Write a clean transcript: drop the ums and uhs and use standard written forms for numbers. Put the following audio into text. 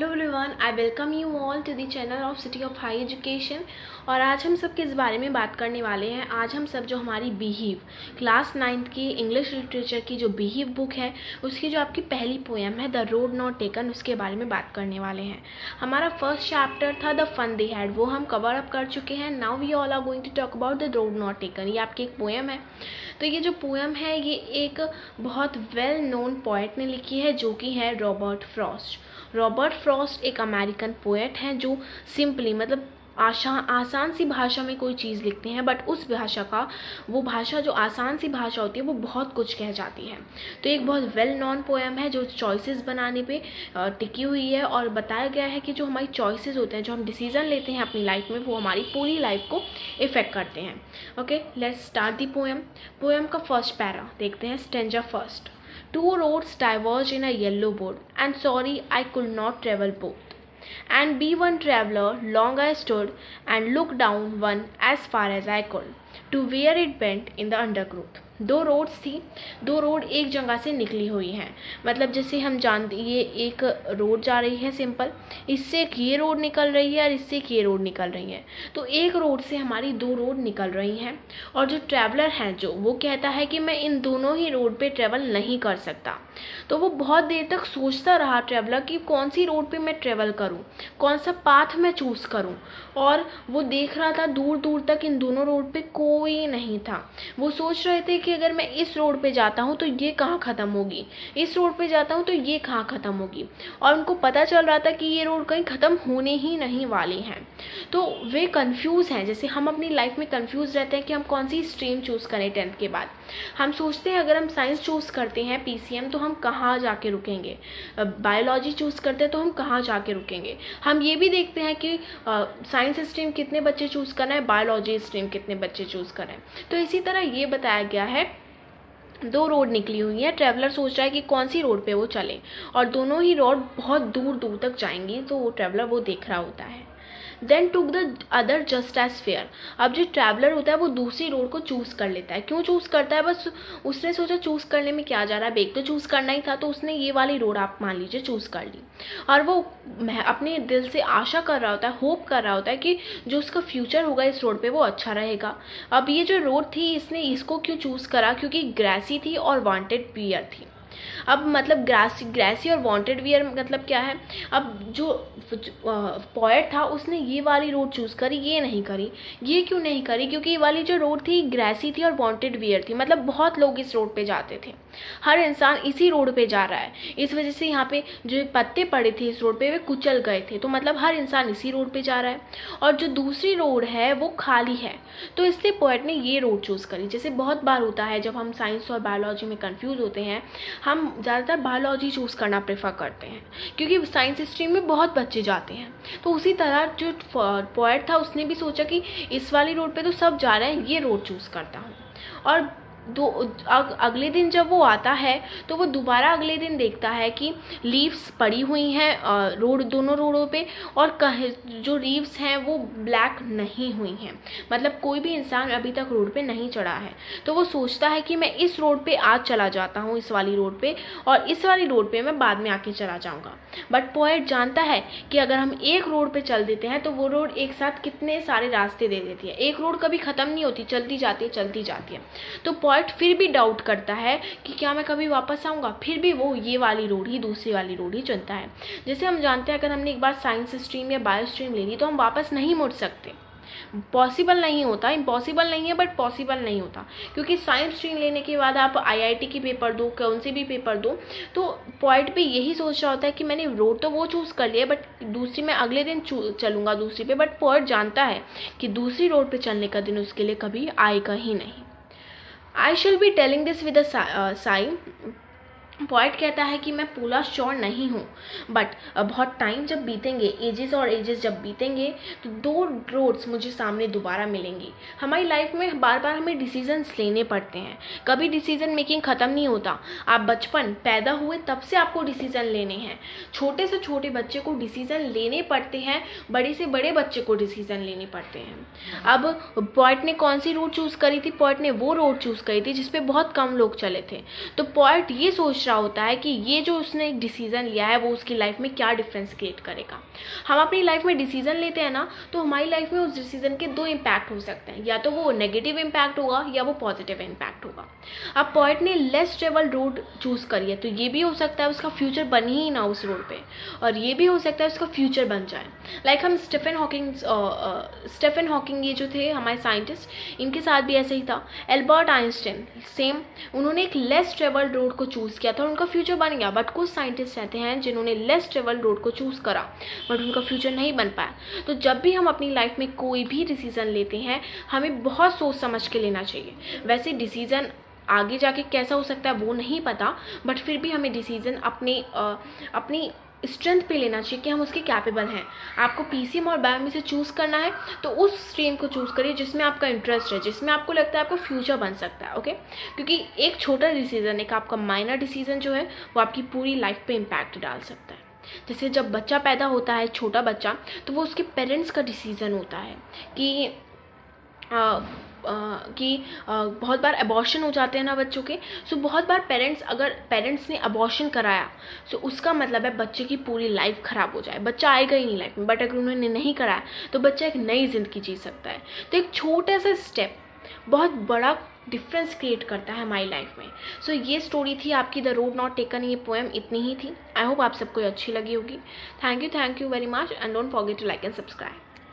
Hello everyone, I welcome you all to the channel of city of high education. और आज हम सब किस बारे में बात करने वाले हैं। आज हम सब जो हमारी बिहीव क्लास 9th की इंग्लिश लिटरेचर की जो बिहीव बुक है, उसकी जो आपकी पहली पोएम है द रोड नॉट टेकन, उसके बारे में बात करने वाले हैं। हमारा फर्स्ट चैप्टर था द फन दे हैड, वो हम कवर अप कर चुके हैं। Now we all are going to talk about the road not taken. ये आपकी एक पोएम है। तो ये जो पोएम है ये एक बहुत वेल नोन पोएट ने लिखी है, जो कि है रॉबर्ट फ्रॉस्ट। रॉबर्ट फ्रॉस्ट एक अमेरिकन पोएट हैं जो सिंपली मतलब आसान सी भाषा में कोई चीज़ लिखते हैं, बट उस भाषा का वो भाषा जो आसान सी भाषा होती है वो बहुत कुछ कह जाती है। तो एक बहुत वेल नोन पोएम है जो चॉइसेस बनाने पे टिकी हुई है, और बताया गया है कि जो हमारी चॉइसेस होते हैं, जो हम डिसीजन लेते हैं अपनी लाइफ में, वो हमारी पूरी लाइफ को इफेक्ट करते हैं। Okay, let's start the poem. Poem का फर्स्ट पैरा देखते हैं, stanza first. Two roads diverged in a yellow board, and sorry I could not travel both. And be one traveler, long I stood, and looked down one as far as I could, to where it bent in the undergrowth. दो roads थी, दो road एक जगह से निकली हुई हैं। मतलब जैसे हम जानते, ये एक रोड जा रही है सिंपल, इससे एक ये रोड निकल रही है और इससे एक ये रोड निकल रही है। तो एक रोड से हमारी दो रोड निकल रही हैं, और जो ट्रैवलर है जो वो कहता है कि मैं इन दोनों ही रोड पे ट्रेवल नहीं कर सकता। तो वो बहुत देर तक सोचता रहा ट्रैवलर कि कौन सी रोड पे मैं ट्रेवल करूं, कौन सा पाथ मैं चूज़ करूं। और वो देख रहा था दूर दूर तक इन दोनों रोड पे कोई नहीं था। वो सोच रहे थे कि अगर मैं इस रोड पे जाता हूँ तो ये कहाँ ख़त्म होगी, इस रोड पे जाता हूँ तो ये कहाँ ख़त्म होगी। और उनको पता चल रहा था कि ये रोड कहीं ख़त्म होने ही नहीं वाली हैं। तो वे कंफ्यूज हैं, जैसे हम अपनी लाइफ में कंफ्यूज रहते हैं कि हम कौन सी स्ट्रीम चूज़ करें 10th के बाद। हम सोचते हैं अगर हम साइंस चूज़ करते हैं PCM तो हम कहाँ जाके रुकेंगे, बायोलॉजी चूज़ करते हैं तो हम कहाँ जाके रुकेंगे। हम ये भी देखते हैं कि साइंस स्ट्रीम कितने बच्चे चूज़ करना है, बायोलॉजी स्ट्रीम कितने बच्चे चूज़ करें। तो इसी तरह ये बताया गया है, दो रोड निकली हुई है, ट्रैवलर सोच रहा है कि कौन सी रोड पे वो चले, और दोनों ही रोड बहुत दूर दूर तक जाएंगी। तो वो ट्रैवलर वो देख रहा होता है। Then took the other just as fair. अब जो ट्रैवलर होता है वो दूसरी रोड को चूज़ कर लेता है। क्यों चूज़ करता है? बस उसने सोचा चूज़ करने में क्या जा रहा है, बेग तो चूज़ करना ही था, तो उसने ये वाली रोड आप मान लीजिए चूज़ कर ली। और वो अपने दिल से आशा कर रहा होता है, होप कर रहा होता है कि जो उसका फ्यूचर होगा इस रोड पे वो अच्छा रहेगा। अब ये जो रोड थी इसने इसको क्यों चूज़ करा? क्योंकि ग्रासी थी और वांटेड वियर थी। अब मतलब ग्रासी और वांटेड वियर मतलब क्या है? अब जो पोएट था उसने ये वाली रोड चूज़ करी, ये नहीं करी। ये क्यों नहीं करी? क्योंकि ये वाली जो रोड थी ग्रासी थी और वांटेड वियर थी। मतलब बहुत लोग इस रोड पे जाते थे, हर इंसान इसी रोड पे जा रहा है, इस वजह से यहाँ पे जो पत्ते पड़े थे इस रोड पे वे कुचल गए थे। तो मतलब हर इंसान इसी रोड पे जा रहा है, और जो दूसरी रोड है वो खाली है। तो इसलिए पोएट ने ये रोड चूज़ करी। जैसे बहुत बार होता है जब हम साइंस और बायोलॉजी में कंफ्यूज होते हैं, हम ज़्यादातर बायोलॉजी चूज़ करना प्रेफर करते हैं क्योंकि साइंस स्ट्रीम में बहुत बच्चे जाते हैं। तो उसी तरह जो पोएट था उसने भी सोचा कि इस वाली रोड पे तो सब जा रहे हैं, ये रोड चूज़ करता हूँ। और अगले दिन जब वो आता है तो वो दोबारा अगले दिन देखता है कि लीव्स पड़ी हुई हैं रोड, दोनों रोडों पे, और जो लीव्स हैं वो ब्लैक नहीं हुई हैं। मतलब कोई भी इंसान अभी तक रोड पे नहीं चढ़ा है। तो वो सोचता है कि मैं इस रोड पे आज चला जाता हूँ, इस वाली रोड पे, और इस वाली रोड पे मैं बाद में आके चला जाऊँगा। बट पोएट जानता है कि अगर हम एक रोड पे चल देते हैं तो वो रोड एक साथ कितने सारे रास्ते दे देती है। एक रोड कभी ख़त्म नहीं होती, चलती जाती है चलती जाती है। तो पोएट फिर भी डाउट करता है कि क्या मैं कभी वापस आऊँगा, फिर भी वो ये वाली रोड ही, दूसरी वाली रोड ही चुनता है। जैसे हम जानते हैं अगर हमने एक बार साइंस स्ट्रीम या बायो स्ट्रीम ले ली तो हम वापस नहीं मुड़ सकते। पॉसिबल नहीं होता, इम्पॉसिबल नहीं है बट पॉसिबल नहीं होता। क्योंकि साइंस स्ट्रीम लेने के बाद आप IIT की पेपर दो, कौन से भी पेपर दो, तो पॉइंट पे यही सोच रहा होता है कि मैंने रोड तो वो चूज़ कर लिया बट दूसरी मैं अगले दिन चलूँगा दूसरी पे। बट पॉइंट जानता है कि दूसरी रोड पे चलने का दिन उसके लिए कभी आएगा ही नहीं। I shall be telling this with a sigh. Poet कहता है कि मैं पूरा श्योर नहीं हूँ, बट बहुत टाइम जब बीतेंगे, एजेस और एजेस जब बीतेंगे, तो दो रोड्स मुझे सामने दोबारा मिलेंगी। हमारी लाइफ में बार बार हमें डिसीजंस लेने पड़ते हैं, कभी डिसीजन मेकिंग ख़त्म नहीं होता। आप बचपन पैदा हुए तब से आपको डिसीजन लेने हैं। छोटे से छोटे बच्चे को डिसीजन लेने पड़ते हैं, बड़े से बड़े बच्चे को डिसीजन लेने पड़ते हैं। अब पोएट ने कौन सी रोड चूज़ करी थी? पोएट ने वो रोड चूज़ करी थी जिसपे बहुत कम लोग चले थे। तो पोएट ये सोच रहा होता है कि ये जो उसने एक डिसीज़न लिया है वो उसकी लाइफ में क्या डिफरेंस क्रिएट करेगा। हम अपनी लाइफ में डिसीज़न लेते हैं ना, तो हमारी लाइफ में उस डिसीज़न के दो इम्पैक्ट हो सकते हैं, या तो वो नेगेटिव इम्पैक्ट होगा या वो पॉजिटिव इम्पैक्ट होगा। अब पोएट ने लेस ट्रेवल्ड रोड चूज़ करी है, तो ये भी हो सकता है उसका फ्यूचर बन ही ना उस रोड पे, और ये भी हो सकता है उसका फ्यूचर बन जाए। लाइक हम स्टीफन हॉकिंग ये जो थे हमारे साइंटिस्ट, इनके साथ भी ऐसे ही था। एल्बर्ट आइंस्टाइन सेम, उन्होंने एक लेस ट्रेवल्ड रोड को चूज़ किया था और उनका फ्यूचर बन गया। बट कुछ साइंटिस्ट रहते हैं जिन्होंने लेस ट्रेवल्ड रोड को चूज़ करा बट उनका फ्यूचर नहीं बन पाया। तो जब भी हम अपनी लाइफ में कोई भी डिसीज़न लेते हैं, हमें बहुत सोच समझ के लेना चाहिए। वैसे डिसीज़न आगे जाके कैसा हो सकता है वो नहीं पता, बट फिर भी हमें डिसीज़न अपनी स्ट्रेंथ पे लेना चाहिए कि हम उसके कैपेबल हैं। आपको पीसीएम और बायो में से चूज़ करना है तो उस स्ट्रीम को चूज़ करिए जिसमें आपका इंटरेस्ट है, जिसमें आपको लगता है आपका फ्यूचर बन सकता है। ओके, क्योंकि एक छोटा डिसीज़न, एक आपका माइनर डिसीज़न जो है वो आपकी पूरी लाइफ पे इम्पैक्ट डाल सकता है। जैसे जब बच्चा पैदा होता है, छोटा बच्चा, तो वो उसके पेरेंट्स का डिसीज़न होता है कि बहुत बार अबॉर्शन हो जाते हैं ना बच्चों के। सो बहुत बार अगर पेरेंट्स ने अबॉर्शन कराया, सो उसका मतलब है बच्चे की पूरी लाइफ ख़राब हो जाए, बच्चा आएगा ही नहीं लाइफ में। बट अगर उन्होंने नहीं कराया तो बच्चा एक नई ज़िंदगी जी सकता है। तो एक छोटा सा स्टेप बहुत बड़ा डिफरेंस क्रिएट करता है हमारी लाइफ में। सो ये स्टोरी थी आपकी द रोड नॉट टेकन, ये पोएम इतनी ही थी। आई होप आप सबको अच्छी लगी होगी। Thank you very much and don't forget to like and subscribe.